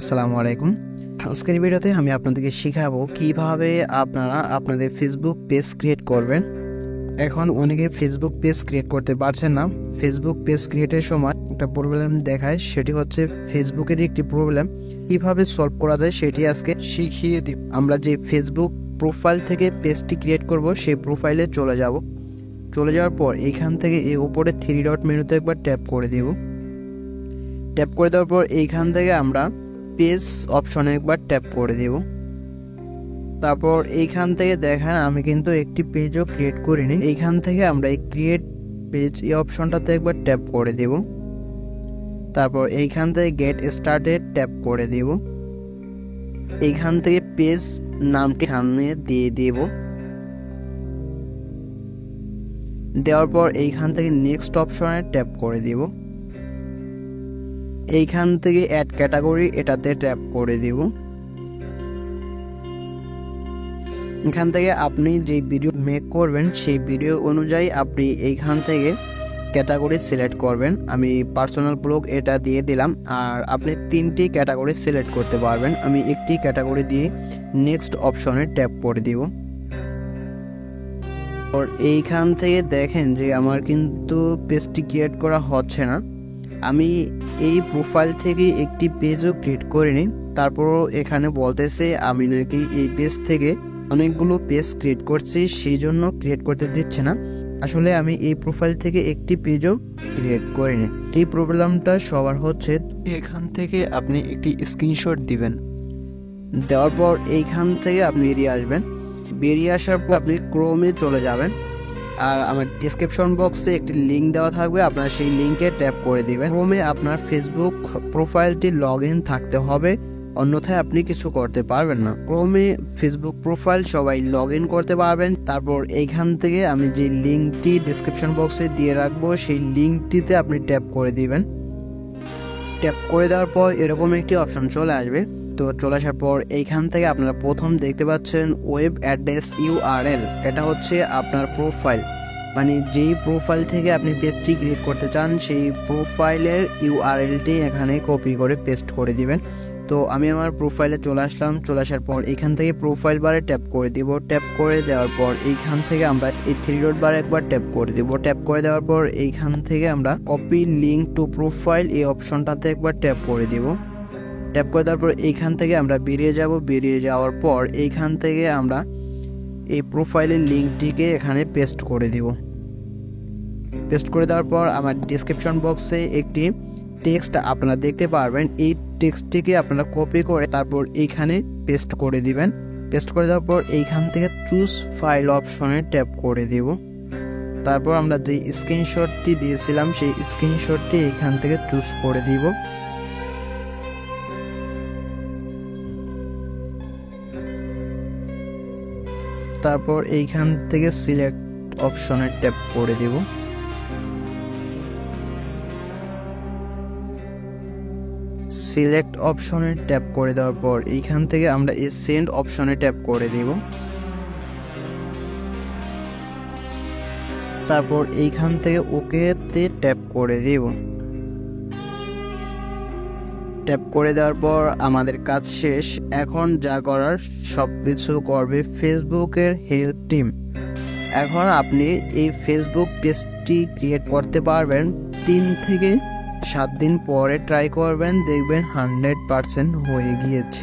আসসালামু আলাইকুম। আজকের ভিডিওতে আমি আপনাদেরকে শেখাবো কিভাবে আপনারা আপনাদের ফেসবুক পেজ ক্রিয়েট করবেন। এখন অনেকে ফেসবুক পেজ ক্রিয়েট করতে পারছেন না। ফেসবুক পেজ ক্রিয়েটের সময় একটা প্রবলেম দেখায়, সেটি হচ্ছে ফেসবুকের একটি প্রবলেম। কিভাবে সলভ করা যায় সেটি আজকে শিখিয়ে দিব। আমরা যে ফেসবুক প্রোফাইল থেকে পেজটি ক্রিয়েট করব সেই প্রোফাইলে চলে যাওয়ার পর এইখান থেকে এই উপরে 3 ডট মেনুতে একবার ট্যাপ করে দেব। ট্যাপ করে দেওয়ার পর এইখান থেকে আমরা পেজ অপশনে একবার ট্যাপ করে দেব। তারপর এইখান থেকে দেখেন আমি কিন্তু একটি পেজও ক্রিয়েট করিনি। এইখান থেকে আমরা এই ক্রিয়েট পেজ এই অপশনটাতে একবার ট্যাপ করে দেব। তারপর এইখান থেকে গেট স্টার্টেড ট্যাপ করে দেব। এইখান থেকে পেজ নামটি সামনে দিয়ে দেব। দেওয়ার পর এইখান থেকে নেক্সট অপশনে ট্যাপ করে দেব। এইখান থেকে অ্যাড ক্যাটাগরি এটাতে ট্যাপ করে দেব। এখান থেকে আপনি যে ভিডিও মেক করবেন সেই ভিডিও অনুযায়ী আপনি এইখান থেকে ক্যাটাগরি সিলেক্ট করবেন। আমি পার্সোনাল ব্লগ এটা দিয়ে দিলাম, আর আপনি 3টি ক্যাটাগরি সিলেক্ট করতে পারবেন। আমি একটি ক্যাটাগরি দিয়ে নেক্সট অপশনে ট্যাপ করে দিব। আর এইখান থেকে দেখেন যে আমার কিন্তু পেজটি ক্রিয়েট করা হচ্ছে না। আমি এই প্রোফাইল থেকে একটি পেজও ক্রিয়েট করিনি, তারপরও এখানে বলতেছে আমি নাকি এই পেজ থেকে অনেকগুলো পেজ ক্রিয়েট করছি, সেই জন্য ক্রিয়েট করতে দিচ্ছে না। আসলে আমি এই প্রোফাইল থেকে একটি পেজও ক্রিয়েট করিনি। এই প্রবলেমটা সবার হচ্ছে। এখান থেকে আপনি একটি স্ক্রিনশট দিবেন। দেওয়ার পর এইখান থেকে আপনি বেরিয়ে আসার পর আপনি ক্রোমে চলে যাবেন, আর আমার ডেসক্রিপশন বক্সে একটি লিঙ্ক দেওয়া থাকবে, আপনারা সেই লিঙ্কে ট্যাপ করে দিবেন। ক্রোমে আপনার ফেসবুক প্রোফাইলটি লগ ইন থাকতে হবে, অন্যথায় আপনি কিছু করতে পারবেন না। ক্রোমে ফেসবুক প্রোফাইল সবাই লগ ইন করতে পারবেন। তারপর এইখান থেকে আমি যে লিঙ্কটি ডেসক্রিপশন বক্সে দিয়ে রাখবো সেই লিঙ্কটিতে আপনি ট্যাপ করে দিবেন। ট্যাপ করে দেওয়ার পর এরকম একটি অপশন চলে আসবে। তো চলে আসার পর এইখান থেকে আপনারা প্রথম দেখতে পাচ্ছেন ওয়েব অ্যাড্রেস ইউআরএল। এটা হচ্ছে আপনার প্রোফাইল, মানে যেই প্রোফাইল থেকে আপনি পেজটি ক্রিয়েট করতে চান সেই প্রোফাইলের ইউআরএলটি এখানে কপি করে পেস্ট করে দিবেন। তো আমি আমার প্রোফাইলে চলে আসলাম। চলে আসার পর এখান থেকে প্রোফাইল বারে ট্যাপ করে দিব। ট্যাপ করে দেওয়ার পর এইখান থেকে আমরা এই 3 ডট বারে একবার ট্যাপ করে দিব। ট্যাপ করে দেওয়ার পর এইখান থেকে আমরা কপি লিঙ্ক টু প্রোফাইল এই অপশনটাতে একবার ট্যাপ করে দিব। ট্যাপ করে দেওয়ার পর এইখান থেকে আমরা বেরিয়ে যাব। বেরিয়ে যাওয়ার পর এইখান থেকে আমরা এই প্রোফাইলের লিঙ্কটিকে এখানে পেস্ট করে দিব। পেস্ট করে দেওয়ার পর আমার ডেসক্রিপশন বক্সে একটি টেক্সট আপনারা দেখতে পারবেন। এই টেক্সটটিকে আপনারা কপি করে তারপর এইখানে পেস্ট করে দিবেন। পেস্ট করে দেওয়ার পর এইখান থেকে চুজ ফাইল অপশনে ট্যাপ করে দিব। তারপর আমরা যে স্ক্রিনশটটি দিয়েছিলাম সেই স্ক্রিনশটটি এইখান থেকে চুজ করে দিব। তারপর এইখান থেকে সিলেক্ট অপশনে ট্যাপ করে দিব। সিলেক্ট অপশনে ট্যাপ করে দেওয়ার পর এইখান থেকে আমরা এই সেন্ড অপশনে ট্যাপ করে দিব। তারপর এইখান থেকে ওকে তে ট্যাপ করে দিব। ট্যাপ করে দেওয়ার পর আমাদের কাজ শেষ। এখন যা করার সবকিছু করবে ফেসবুকের হেল্প টিম। এখন আপনি এই ফেসবুক পেজটি ক্রিয়েট করতে পারবেন। 3 থেকে 7 দিন পরে ট্রাই করবেন, দেখবেন 100% হয়ে গিয়েছে।